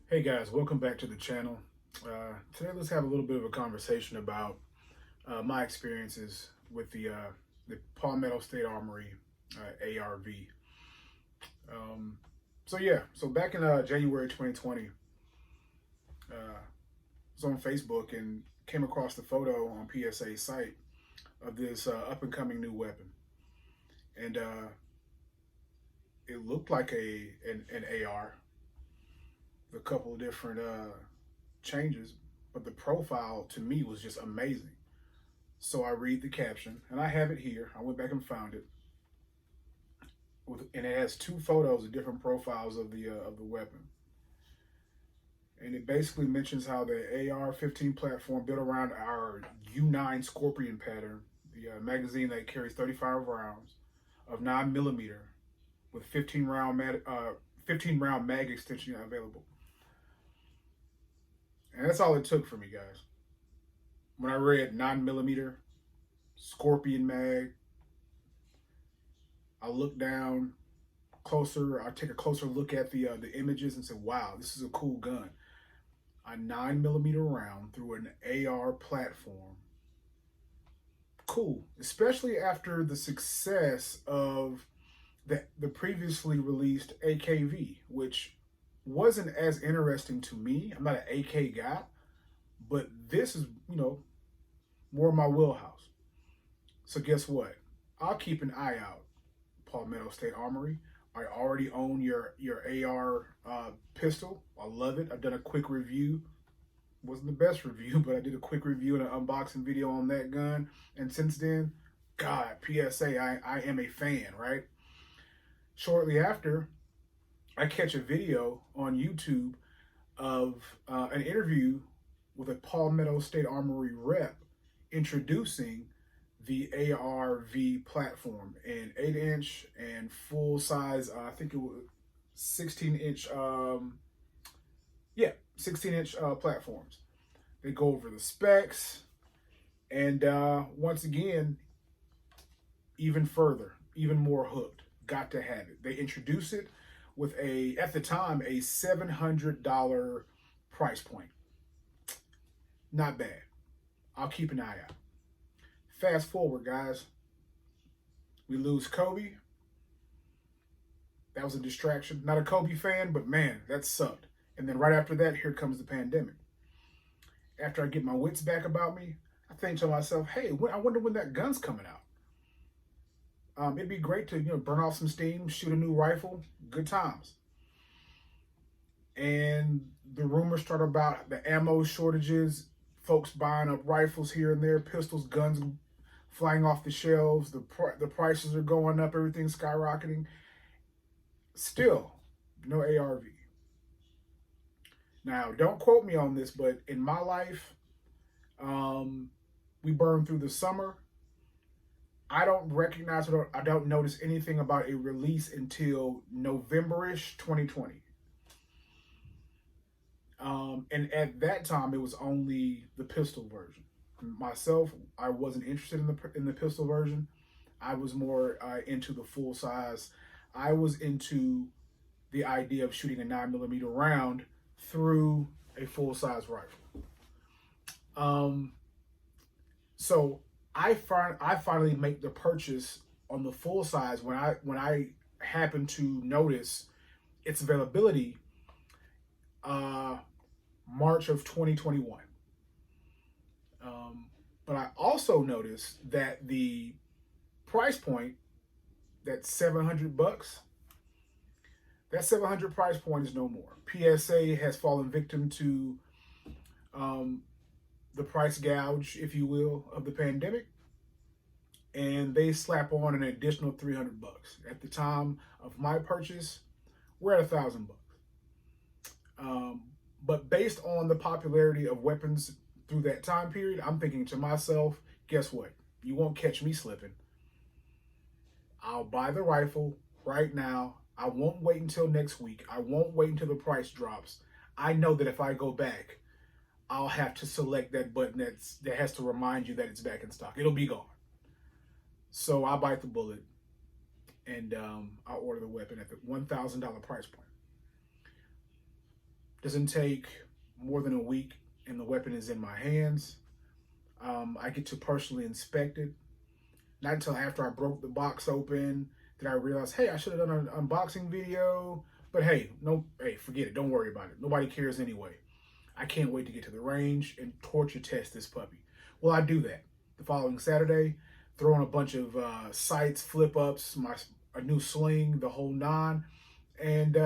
Hey guys, welcome back to the channel. Today, let's have a little bit of a conversation about my experiences with the Palmetto State Armory ARV. Um, so back in January 2020, I was on Facebook and came across the photo on PSA's site of this up and coming new weapon, and it looked like an AR, with a couple of different changes, but the profile to me was just amazing. So I read the caption, and I have it here. I went back and found it, and it has two photos of different profiles of the weapon. And it basically mentions how the AR-15 platform built around our U9 Scorpion pattern, the magazine that carries 35 rounds of 9 millimeter with 15 round mag extension available. And that's all it took for me, guys. When I read 9 millimeter Scorpion mag, I looked down closer. I take a closer look at the images and say, "Wow, this is a cool gun." A 9 millimeter round through an AR platform. Cool, especially after the success of the previously released AKV, which wasn't as interesting to me. I'm not an AK guy, but this is more my wheelhouse. So guess what? I'll keep an eye out. Palmetto State Armory. I already own your AR pistol. I love it. I've done a quick review. Wasn't the best review, but I did a quick review and an unboxing video on that gun. And since then, God, PSA, I am a fan, right? Shortly after, I catch a video on YouTube of an interview with a Palmetto State Armory rep introducing the ARV platform in 8 inch and full size. I think it was 16 inch. Yeah, 16 inch platforms. They go over the specs, and once again, even further, even more hooked. Got to have it. They introduce it with at the time, a $700 price point. Not bad. I'll keep an eye out. Fast forward, guys. We lose Kobe. That was a distraction. Not a Kobe fan, but man, that sucked. And then right after that, here comes the pandemic. After I get my wits back about me, I think to myself, hey, I wonder when that gun's coming out. It'd be great to burn off some steam, shoot a new rifle, good times. And the rumors start about the ammo shortages, folks buying up rifles here and there, pistols, guns flying off the shelves. The prices are going up, everything's skyrocketing. Still, no ARV. Now, don't quote me on this, but in my life, we burned through the summer. I don't recognize or I don't notice anything about a release until November-ish 2020. And at that time, it was only the pistol version. Myself, I wasn't interested in the pistol version. I was more into the full size. I was into the idea of shooting a 9 millimeter round through a full size rifle. Um, so I finally make the purchase on the full size when I happen to notice its availability uh, March of 2021. But I also noticed that the price point, that $700, that 700 price point is no more. PSA has fallen victim to um, the price gouge, if you will, of the pandemic, and they slap on an additional $300. At the time of my purchase, we're at $1,000. Um, but based on the popularity of weapons through that time period, I'm thinking to myself, guess what? You won't catch me slipping. I'll buy the rifle right now. I won't wait until next week. I won't wait until the price drops. I know that if I go back, I'll have to select that button that has to remind you that it's back in stock. It'll be gone. So I bite the bullet, and I order the weapon at the $1,000 price point. Doesn't take more than a week, and the weapon is in my hands. I get to personally inspect it. Not until after I broke the box open did I realize, hey, I should have done an unboxing video. But hey, no, hey, forget it. Don't worry about it. Nobody cares anyway. I can't wait to get to the range and torture test this puppy. Well, I do that the following Saturday, throw on a bunch of sights, flip ups, a new sling, the whole nine. And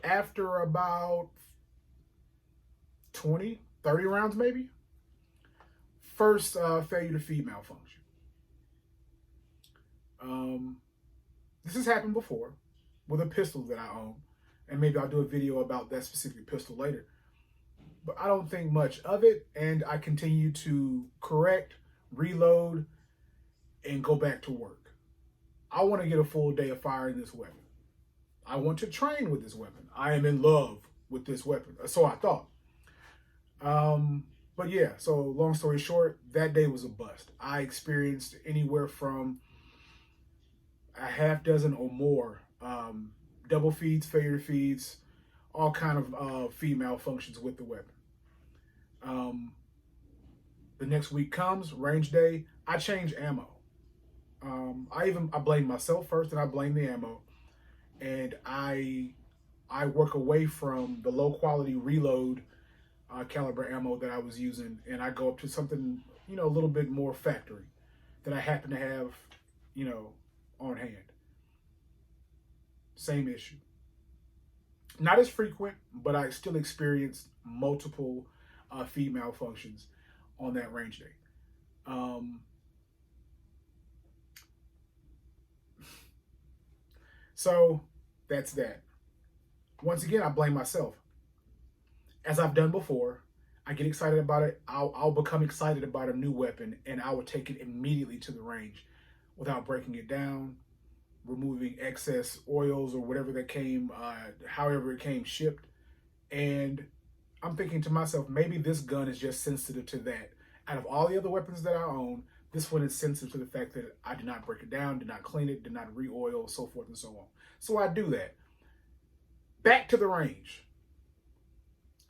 after about 20, 30 rounds, maybe, first failure to feed malfunction. This has happened before with a pistol that I own, and maybe I'll do a video about that specific pistol later. But I don't think much of it, and I continue to correct, reload, and go back to work. I want to get a full day of firing this weapon. I want to train with this weapon. I am in love with this weapon. So I thought. But yeah, so long story short, that day was a bust. I experienced anywhere from a half dozen or more double feeds, failure feeds, all kind of feed malfunctions with the weapon. The next week comes, range day, I change ammo. I blame myself first, and I blame the ammo. And I work away from the low quality reload caliber ammo that I was using, and I go up to something, a little bit more factory that I happen to have, on hand. Same issue. Not as frequent, but I still experienced multiple feed malfunctions on that range day. So that's that. Once again, I blame myself. As I've done before, I get excited about it. I'll become excited about a new weapon, and I will take it immediately to the range without breaking it down, removing excess oils or whatever that came, however it came shipped. And I'm thinking to myself, maybe this gun is just sensitive to that. Out of all the other weapons that I own, this one is sensitive to the fact that I did not break it down, did not clean it, did not re-oil, so forth and so on. So I do that. Back to the range.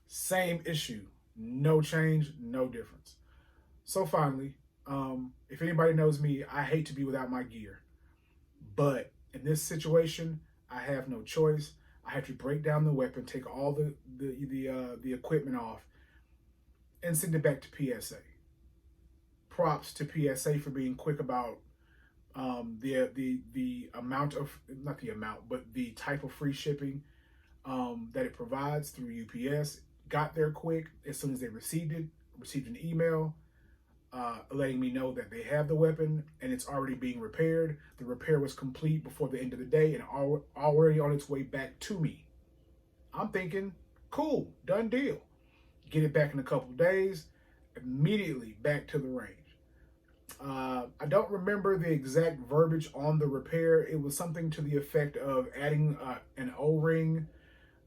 Same issue. No change, no difference. So finally, if anybody knows me, I hate to be without my gear. But in this situation, I have no choice. I have to break down the weapon, take all the equipment off, and send it back to PSA. Props to PSA for being quick about the amount of, not the amount, but the type of free shipping that it provides through UPS. Got there quick as soon as they received it. Received an email letting me know that they have the weapon and it's already being repaired. The repair was complete before the end of the day and already on its way back to me. I'm thinking, cool, done deal. Get it back in a couple of days, immediately back to the range. I don't remember the exact verbiage on the repair. It was something to the effect of adding an O-ring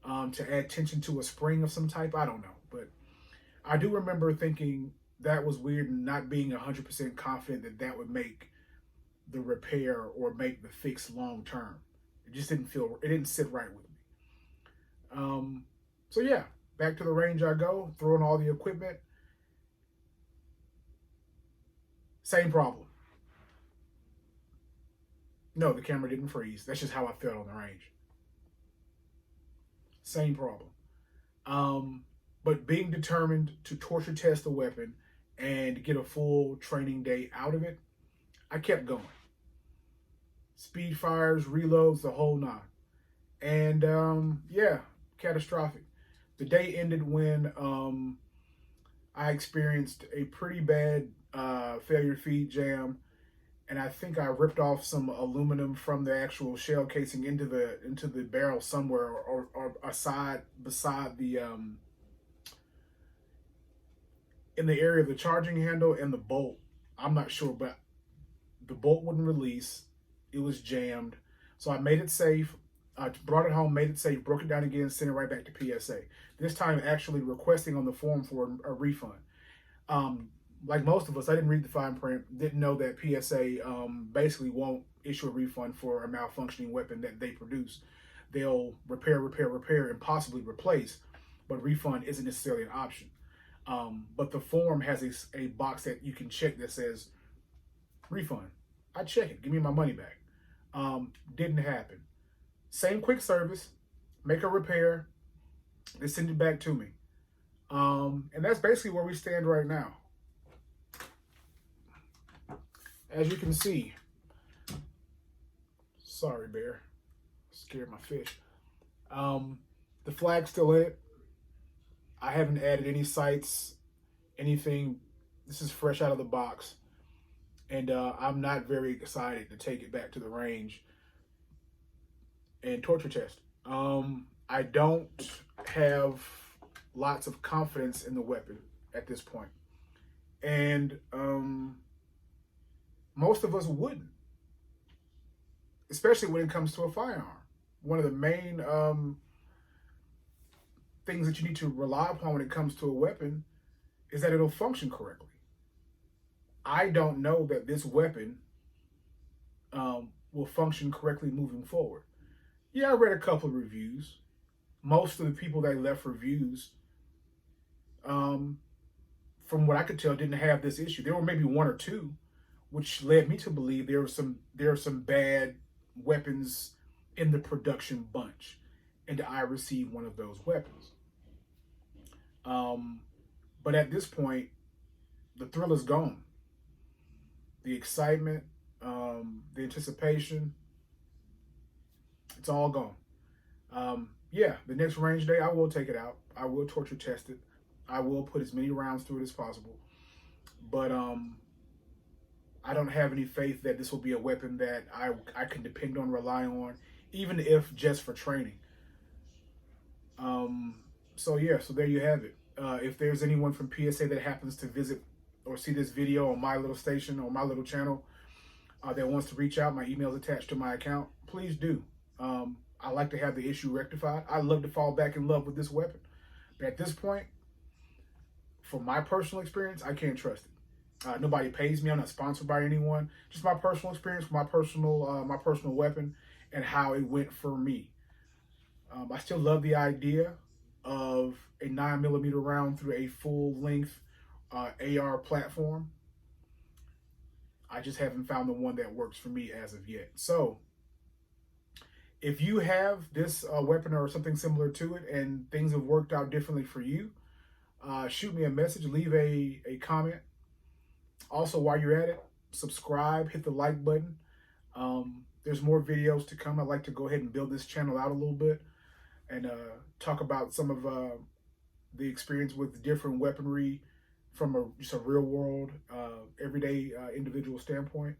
to add tension to a spring of some type. I don't know, but I do remember thinking that was weird and not being 100% confident that that would make the repair or make the fix long term. It just didn't it didn't sit right with me. So yeah, back to the range I go, throwing all the equipment. Same problem. No, the camera didn't freeze. That's just how I felt on the range. Same problem. But being determined to torture test the weapon and get a full training day out of it, I kept going. Speed fires, reloads, the whole nine. And yeah, catastrophic. The day ended when I experienced a pretty bad failure feed jam, and I think I ripped off some aluminum from the actual shell casing into the barrel somewhere, or beside the in the area of the charging handle and the bolt. I'm not sure, but the bolt wouldn't release. It was jammed. So I made it safe. I brought it home, made it safe, broke it down again, sent it right back to PSA. This time actually requesting on the form for a refund. Like most of us, I didn't read the fine print, didn't know that PSA basically won't issue a refund for a malfunctioning weapon that they produce. they'll repair, and possibly replace, but refund isn't necessarily an option. But the form has a box that you can check that says refund. I check it, give me my money back. Didn't happen. Same quick service, make a repair, they send it back to me. And that's basically where we stand right now. As you can see, sorry, bear, scared my fish. The flag's still in it. I haven't added any sights, anything. This is fresh out of the box. And I'm not very excited to take it back to the range and torture test. I don't have lots of confidence in the weapon at this point. And most of us wouldn't, especially when it comes to a firearm. One of the main things that you need to rely upon when it comes to a weapon is that it'll function correctly. I don't know that this weapon will function correctly moving forward. Yeah, I read a couple of reviews. Most of the people that left reviews, from what I could tell, didn't have this issue. There were maybe one or two, which led me to believe there are some bad weapons in the production bunch, and I received one of those weapons. But at this point, the thrill is gone. The excitement, the anticipation, it's all gone. Yeah, the next range day, I will take it out. I will torture test it. I will put as many rounds through it as possible. But I don't have any faith that this will be a weapon that I can depend on, rely on, even if just for training. So yeah, so there you have it. If there's anyone from PSA that happens to visit or see this video on my little station or my little channel that wants to reach out, my email is attached to my account, please do. I like to have the issue rectified. I love to fall back in love with this weapon. But at this point, from my personal experience, I can't trust it. Nobody pays me. I'm not sponsored by anyone. Just my personal experience, my personal weapon, and how it went for me. I still love the idea of a 9mm round through a full-length AR platform. I just haven't found the one that works for me as of yet. So, if you have this weapon or something similar to it and things have worked out differently for you, shoot me a message, leave a comment. Also, while you're at it, subscribe, hit the like button. There's more videos to come. I'd like to go ahead and build this channel out a little bit and talk about some of the experience with different weaponry from just a real world, everyday individual standpoint.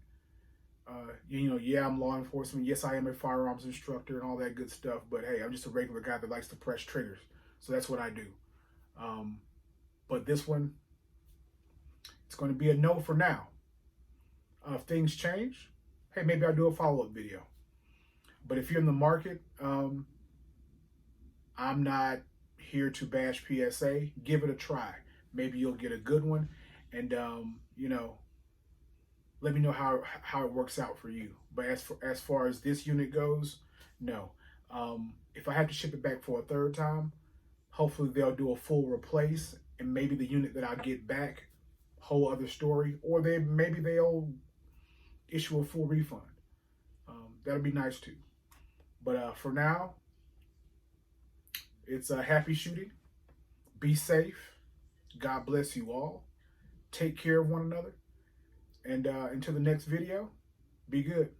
Yeah, I'm law enforcement. Yes, I am a firearms instructor and all that good stuff. But hey, I'm just a regular guy that likes to press triggers. So that's what I do. But this one, it's going to be a no for now. If things change, hey, maybe I'll do a follow-up video. But if you're in the market, I'm not here to bash PSA. Give it a try. Maybe you'll get a good one. And, let me know how it works out for you. But as far as this unit goes, no. If I have to ship it back for a third time, hopefully they'll do a full replace, and maybe the unit that I get back, whole other story, or maybe they'll issue a full refund. That'll be nice too. But for now, it's a happy shooting. Be safe. God bless you all. Take care of one another. And until the next video, be good.